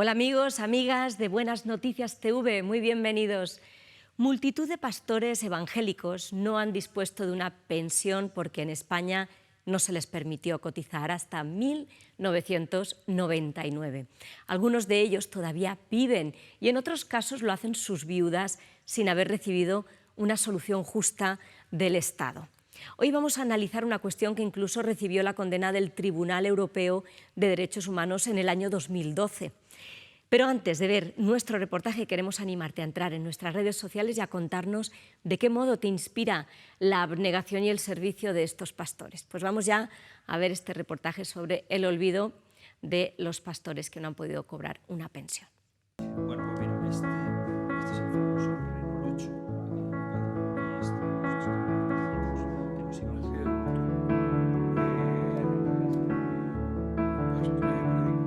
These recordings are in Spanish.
Hola amigos, amigas de Buenas Noticias TV, muy bienvenidos. Multitud de pastores evangélicos no han dispuesto de una pensión porque en España no se les permitió cotizar hasta 1999. Algunos de ellos todavía viven y en otros casos lo hacen sus viudas sin haber recibido una solución justa del Estado. Hoy vamos a analizar una cuestión que incluso recibió la condena del Tribunal Europeo de Derechos Humanos en el año 2012. Pero antes de ver nuestro reportaje, queremos animarte a entrar en nuestras redes sociales y a contarnos de qué modo te inspira la abnegación y el servicio de estos pastores. Pues vamos ya a ver este reportaje sobre el olvido de los pastores que no han podido cobrar una pensión. Bueno, pues mira, este es el famoso Renault 8. Que nos iba a hacer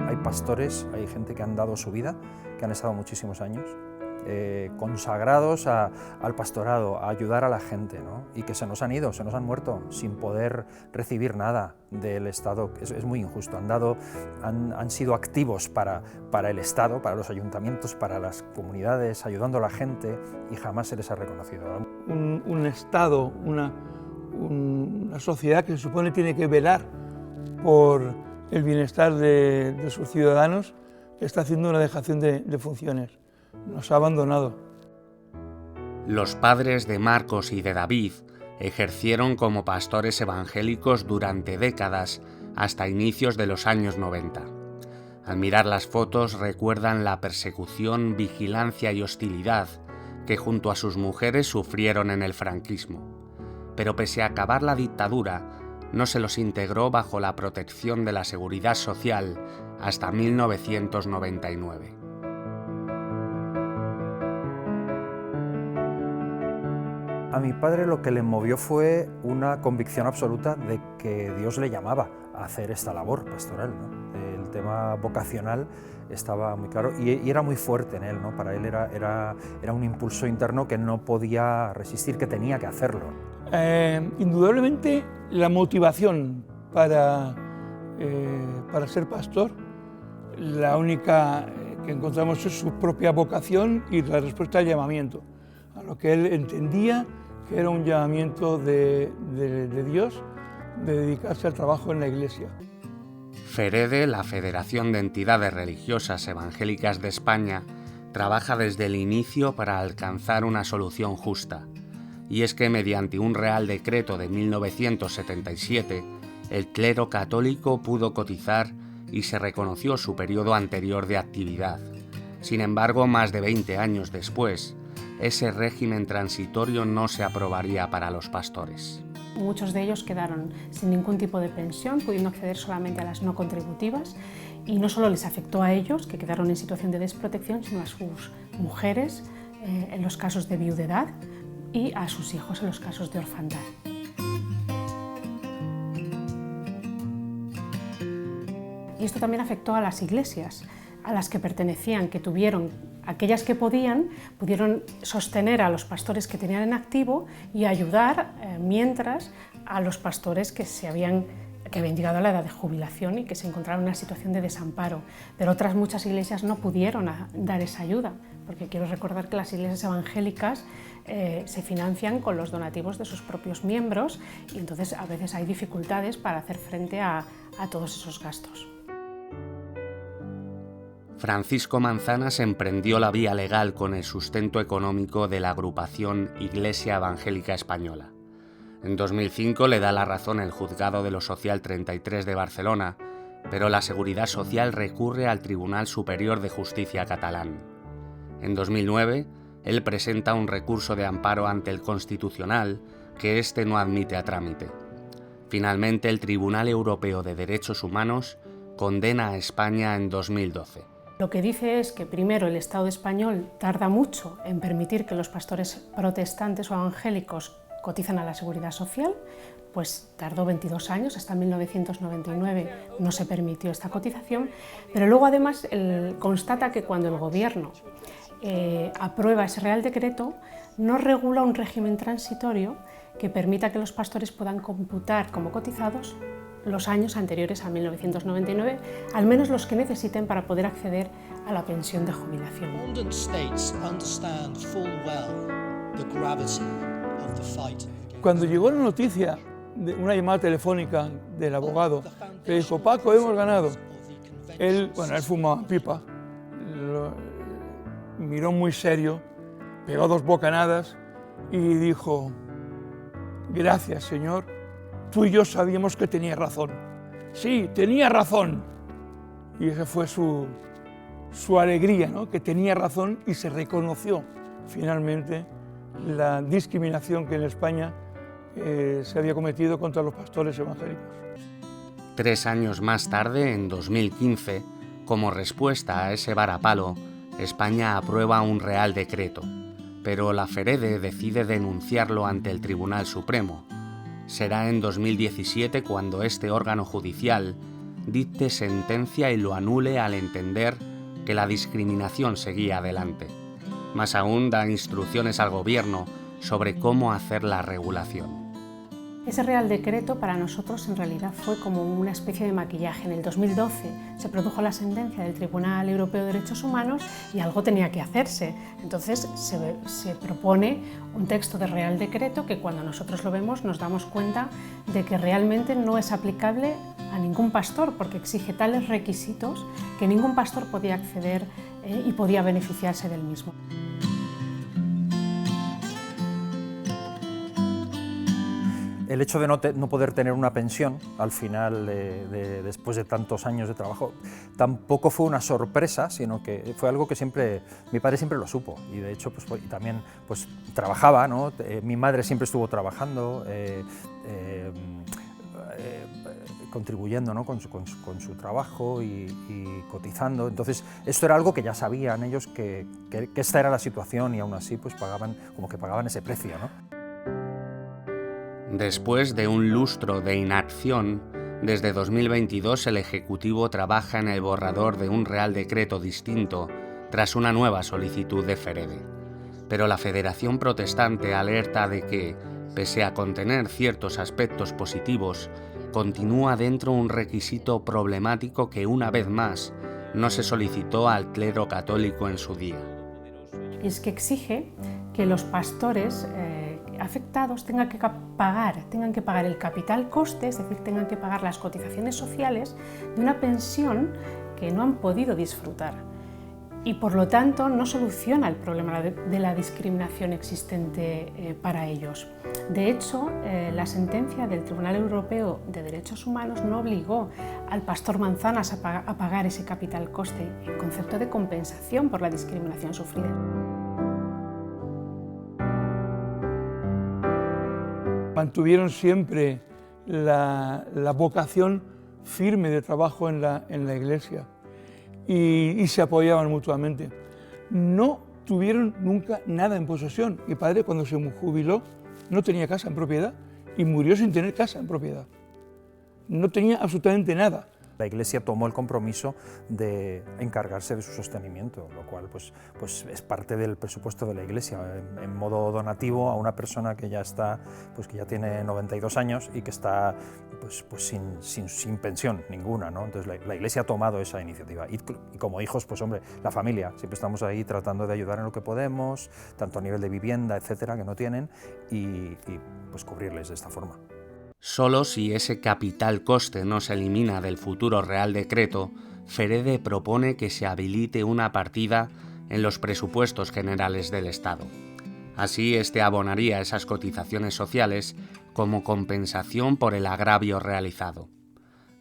Hay pastores, hay gente que han dado su vida, que han estado muchísimos años consagrados al pastorado, a ayudar a la gente, ¿no? Y que se nos han ido, se nos han muerto sin poder recibir nada del Estado. Es muy injusto. Han sido activos para el Estado, para los ayuntamientos, para las comunidades, ayudando a la gente, y jamás se les ha reconocido. Un Estado, una sociedad que se supone tiene que velar por el bienestar de sus ciudadanos, está haciendo una dejación de funciones. Nos ha abandonado. Los padres de Marcos y de David ejercieron como pastores evangélicos durante décadas, hasta inicios de los años 90. Al mirar las fotos recuerdan la persecución, vigilancia y hostilidad que junto a sus mujeres sufrieron en el franquismo. Pero pese a acabar la dictadura, no se los integró bajo la protección de la Seguridad Social hasta 1999. A mi padre lo que le movió fue una convicción absoluta de que Dios le llamaba a hacer esta labor pastoral, ¿no? El tema vocacional estaba muy claro y era muy fuerte en él, ¿no? Para él era un impulso interno que no podía resistir, que tenía que hacerlo. Indudablemente la motivación para ser pastor, la única que encontramos es su propia vocación y la respuesta al llamamiento, a lo que él entendía que era un llamamiento de Dios, de dedicarse al trabajo en la Iglesia. FEREDE, la Federación de Entidades Religiosas Evangélicas de España, trabaja desde el inicio para alcanzar una solución justa. Y es que mediante un Real Decreto de 1977, el clero católico pudo cotizar y se reconoció su periodo anterior de actividad. Sin embargo, más de 20 años después, ese régimen transitorio no se aprobaría para los pastores. Muchos de ellos quedaron sin ningún tipo de pensión, pudiendo acceder solamente a las no contributivas, y no solo les afectó a ellos, que quedaron en situación de desprotección, sino a sus mujeres en los casos de viudedad y a sus hijos en los casos de orfandad. Y esto también afectó a las iglesias a las que pertenecían, que tuvieron, aquellas que pudieron sostener a los pastores que tenían en activo y ayudar mientras a los pastores que habían llegado a la edad de jubilación y que se encontraban en una situación de desamparo. Pero otras muchas iglesias no pudieron dar esa ayuda, porque quiero recordar que las iglesias evangélicas se financian con los donativos de sus propios miembros y entonces a veces hay dificultades para hacer frente a todos esos gastos. Francisco Manzanas emprendió la vía legal con el sustento económico de la agrupación Iglesia Evangélica Española. En 2005 le da la razón el Juzgado de lo Social 33 de Barcelona, pero la Seguridad Social recurre al Tribunal Superior de Justicia catalán. En 2009, él presenta un recurso de amparo ante el Constitucional que éste no admite a trámite. Finalmente, el Tribunal Europeo de Derechos Humanos condena a España en 2012. Lo que dice es que primero el Estado español tarda mucho en permitir que los pastores protestantes o evangélicos cotizan a la Seguridad Social, pues tardó 22 años, hasta 1999 no se permitió esta cotización, pero luego además constata que cuando el Gobierno aprueba ese Real Decreto, no regula un régimen transitorio que permita que los pastores puedan computar como cotizados los años anteriores a 1999, al menos los que necesiten para poder acceder a la pensión de jubilación. Respondent states understand full well the gravity of the fight. Cuando llegó la noticia de una llamada telefónica del abogado que dijo: Paco, hemos ganado, él fumaba pipa, miró muy serio, pegó 2 bocanadas y dijo: gracias, señor, tú y yo sabíamos que tenía razón. Sí, tenía razón. Y esa fue su alegría, ¿no? Que tenía razón y se reconoció finalmente la discriminación que en España se había cometido contra los pastores evangélicos. 3 años más tarde, en 2015, como respuesta a ese varapalo, España aprueba un Real Decreto, pero la FEREDE decide denunciarlo ante el Tribunal Supremo. Será en 2017 cuando este órgano judicial dicte sentencia y lo anule al entender que la discriminación seguía adelante. Más aún, da instrucciones al Gobierno sobre cómo hacer la regulación. Ese Real Decreto para nosotros en realidad fue como una especie de maquillaje. En el 2012 se produjo la sentencia del Tribunal Europeo de Derechos Humanos y algo tenía que hacerse. Entonces se propone un texto de Real Decreto que cuando nosotros lo vemos nos damos cuenta de que realmente no es aplicable a ningún pastor porque exige tales requisitos que ningún pastor podía acceder y podía beneficiarse del mismo. El hecho de no poder tener una pensión al final, después de tantos años de trabajo, tampoco fue una sorpresa, sino que fue algo que mi padre siempre lo supo, y de hecho y también pues, trabajaba, ¿no? Mi madre siempre estuvo trabajando, contribuyendo, ¿no? con su trabajo y cotizando. Entonces esto era algo que ya sabían ellos que esta era la situación y aún así pues pagaban ese precio, ¿no? Después de un lustro de inacción, desde 2022 el Ejecutivo trabaja en el borrador de un Real Decreto distinto tras una nueva solicitud de FEREDE. Pero la Federación Protestante alerta de que, pese a contener ciertos aspectos positivos, continúa dentro un requisito problemático que una vez más no se solicitó al clero católico en su día. Es que exige que los pastores afectados tengan que pagar el capital coste, es decir, tengan que pagar las cotizaciones sociales de una pensión que no han podido disfrutar. Y por lo tanto no soluciona el problema de la discriminación existente para ellos. De hecho, la sentencia del Tribunal Europeo de Derechos Humanos no obligó al pastor Manzanas a pagar ese capital coste en concepto de compensación por la discriminación sufrida. Mantuvieron siempre la vocación firme de trabajo en la Iglesia y se apoyaban mutuamente. No tuvieron nunca nada en posesión. Mi padre, cuando se jubiló, no tenía casa en propiedad y murió sin tener casa en propiedad. No tenía absolutamente nada. La Iglesia tomó el compromiso de encargarse de su sostenimiento, lo cual pues es parte del presupuesto de la Iglesia, en modo donativo a una persona que ya está, que ya tiene 92 años y que está sin pensión ninguna, ¿no? Entonces la Iglesia ha tomado esa iniciativa y como hijos, pues hombre, la familia, siempre estamos ahí tratando de ayudar en lo que podemos, tanto a nivel de vivienda, etcétera, que no tienen, y pues cubrirles de esta forma. Solo si ese capital coste no se elimina del futuro Real Decreto, FEREDE propone que se habilite una partida en los presupuestos generales del Estado. Así, este abonaría esas cotizaciones sociales como compensación por el agravio realizado.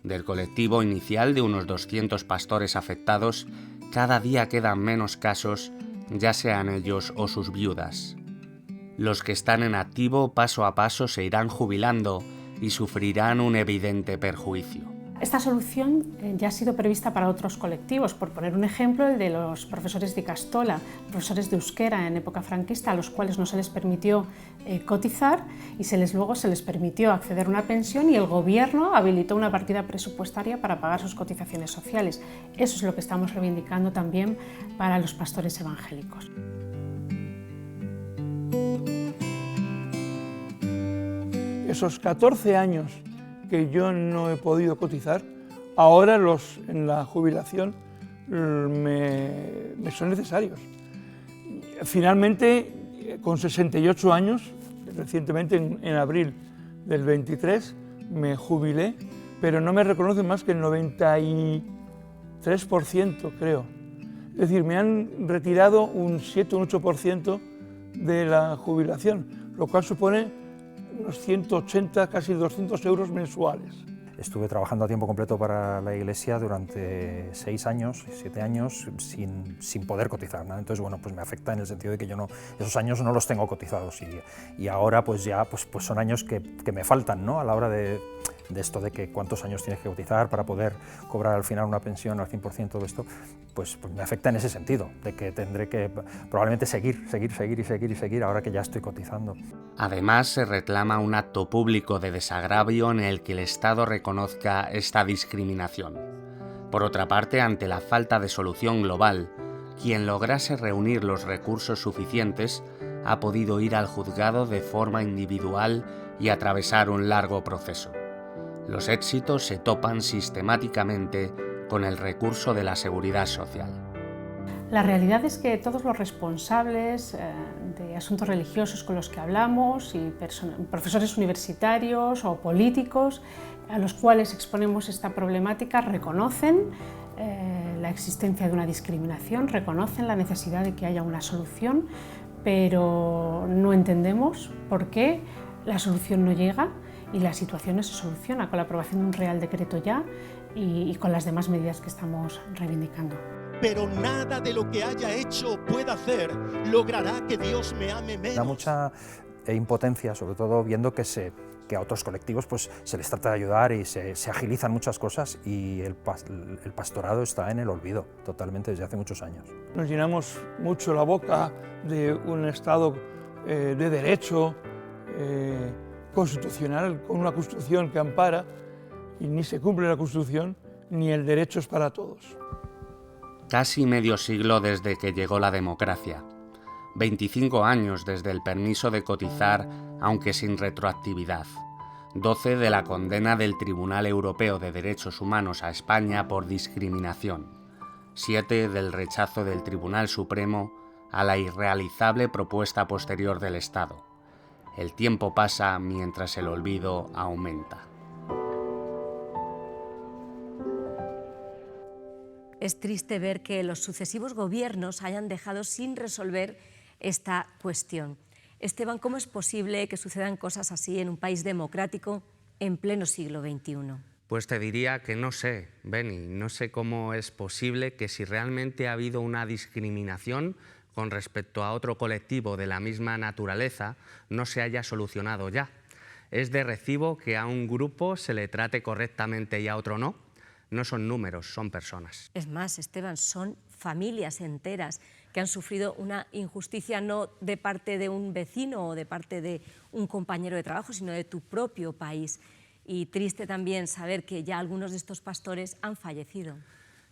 Del colectivo inicial de unos 200 pastores afectados, cada día quedan menos casos, ya sean ellos o sus viudas. Los que están en activo paso a paso se irán jubilando y sufrirán un evidente perjuicio. Esta solución ya ha sido prevista para otros colectivos, por poner un ejemplo, el de los profesores de Ikastola, profesores de euskera en época franquista, a los cuales no se les permitió cotizar y luego se les permitió acceder a una pensión y el gobierno habilitó una partida presupuestaria para pagar sus cotizaciones sociales. Eso es lo que estamos reivindicando también para los pastores evangélicos. Esos 14 años que yo no he podido cotizar, ahora en la jubilación me son necesarios. Finalmente, con 68 años, recientemente en abril del 23, me jubilé, pero no me reconocen más que el 93%, creo. Es decir, me han retirado un 7 o un 8% de la jubilación, lo cual supone unos 180, casi 200 euros mensuales. Estuve trabajando a tiempo completo para la Iglesia durante 6 años, 7 años, sin poder cotizar, ¿no? Entonces, bueno, pues me afecta en el sentido de que yo esos años no los tengo cotizados y ahora pues ya pues son años que me faltan, ¿no? A la hora de esto de que cuántos años tienes que cotizar para poder cobrar al final una pensión al 100% de esto, pues me afecta en ese sentido, de que tendré que probablemente seguir ahora que ya estoy cotizando. Además, se reclama un acto público de desagravio en el que el Estado reconozca esta discriminación. Por otra parte, ante la falta de solución global, quien lograse reunir los recursos suficientes ha podido ir al juzgado de forma individual y atravesar un largo proceso. Los éxitos se topan sistemáticamente con el recurso de la Seguridad Social. La realidad es que todos los responsables de asuntos religiosos con los que hablamos, y profesores universitarios o políticos a los cuales exponemos esta problemática, reconocen la existencia de una discriminación, reconocen la necesidad de que haya una solución, pero no entendemos por qué la solución no llega y la situación no se soluciona con la aprobación de un Real Decreto ya y con las demás medidas que estamos reivindicando. Pero nada de lo que haya hecho o pueda hacer logrará que Dios me ame menos. Da mucha impotencia, sobre todo viendo que a otros colectivos pues, se les trata de ayudar y se agilizan muchas cosas y el pastorado está en el olvido totalmente desde hace muchos años. Nos llenamos mucho la boca de un Estado de derecho, constitucional, con una Constitución que ampara, y ni se cumple la Constitución ni el derecho es para todos. Casi medio siglo desde que llegó la democracia, 25 años desde el permiso de cotizar, aunque sin retroactividad, 12 de la condena del Tribunal Europeo de Derechos Humanos a España por discriminación, 7 del rechazo del Tribunal Supremo a la irrealizable propuesta posterior del Estado. El tiempo pasa mientras el olvido aumenta. Es triste ver que los sucesivos gobiernos hayan dejado sin resolver esta cuestión. Esteban, ¿cómo es posible que sucedan cosas así en un país democrático en pleno siglo XXI? Pues te diría que no sé, Beni, no sé cómo es posible que si realmente ha habido una discriminación con respecto a otro colectivo de la misma naturaleza, no se haya solucionado ya. Es de recibo que a un grupo se le trate correctamente y a otro no. No son números, son personas. Es más, Esteban, son familias enteras que han sufrido una injusticia no de parte de un vecino o de parte de un compañero de trabajo, sino de tu propio país. Y triste también saber que ya algunos de estos pastores han fallecido.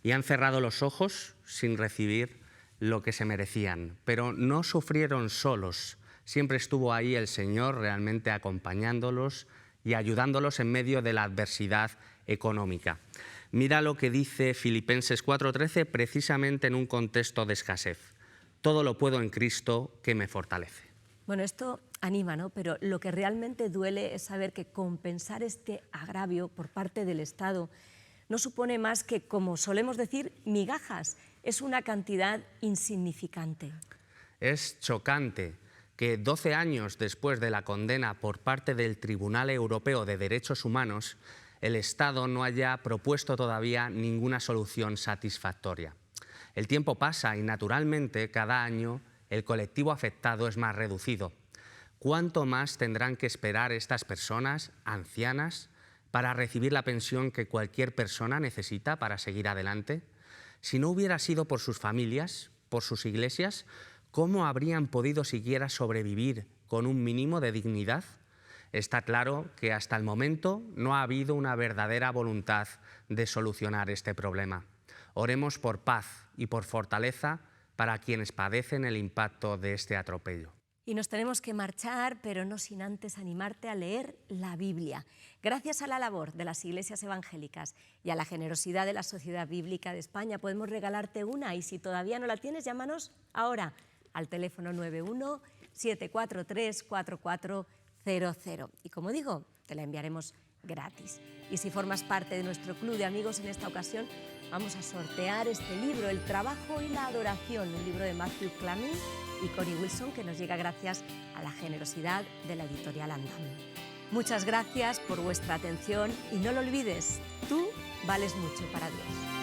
Y han cerrado los ojos sin recibir lo que se merecían, pero no sufrieron solos. Siempre estuvo ahí el Señor realmente acompañándolos y ayudándolos en medio de la adversidad económica. Mira lo que dice Filipenses 4:13 precisamente en un contexto de escasez. Todo lo puedo en Cristo que me fortalece. Bueno, esto anima, ¿no? Pero lo que realmente duele es saber que compensar este agravio por parte del Estado no supone más que, como solemos decir, migajas. Es una cantidad insignificante. Es chocante que 12 años después de la condena por parte del Tribunal Europeo de Derechos Humanos, el Estado no haya propuesto todavía ninguna solución satisfactoria. El tiempo pasa y, naturalmente, cada año el colectivo afectado es más reducido. ¿Cuánto más tendrán que esperar estas personas ancianas para recibir la pensión que cualquier persona necesita para seguir adelante? Si no hubiera sido por sus familias, por sus iglesias, ¿cómo habrían podido siquiera sobrevivir con un mínimo de dignidad? Está claro que hasta el momento no ha habido una verdadera voluntad de solucionar este problema. Oremos por paz y por fortaleza para quienes padecen el impacto de este atropello. Y nos tenemos que marchar, pero no sin antes animarte a leer la Biblia. Gracias a la labor de las iglesias evangélicas y a la generosidad de la Sociedad Bíblica de España podemos regalarte una, y si todavía no la tienes, llámanos ahora al teléfono 91 743 4400. Y como digo, te la enviaremos gratis. Y si formas parte de nuestro club de amigos, en esta ocasión vamos a sortear este libro, El trabajo y la adoración, un libro de Matthew Clammy y Cory Wilson, que nos llega gracias a la generosidad de la editorial Andam. Muchas gracias por vuestra atención y no lo olvides, tú vales mucho para Dios.